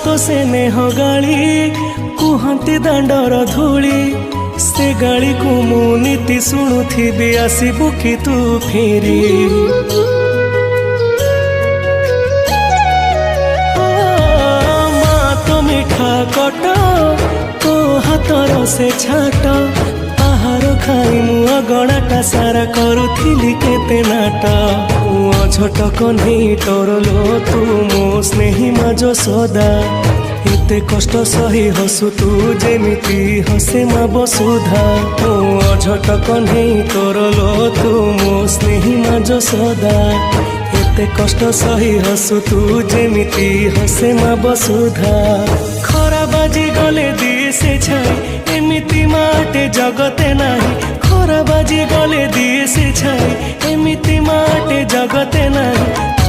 तो से नेह गाली कुहती दांडर धूली से गाली को मु नीति शुणुथी आसबु कि तू फेरी माँ तो मिठा कट तो हाथर से छाट आहार खाई मु अगणाटा सारा करुथिली केते नाट झट कन्हई टरलो तू मो स्नेही माज सदा एते कष्ट सही हसु तू जेमिति हसे मा बसुधा झट कन्हई टरलो तू मो स्नेही माज सदा एते कष्ट सही हसु तू जेमिति हसे मा बसुधा खरा बाजी गले दिए से छाई एमिति माटे जगते नाही खरा बाजी गले दिए से छाई एमिति माटे जगते नाही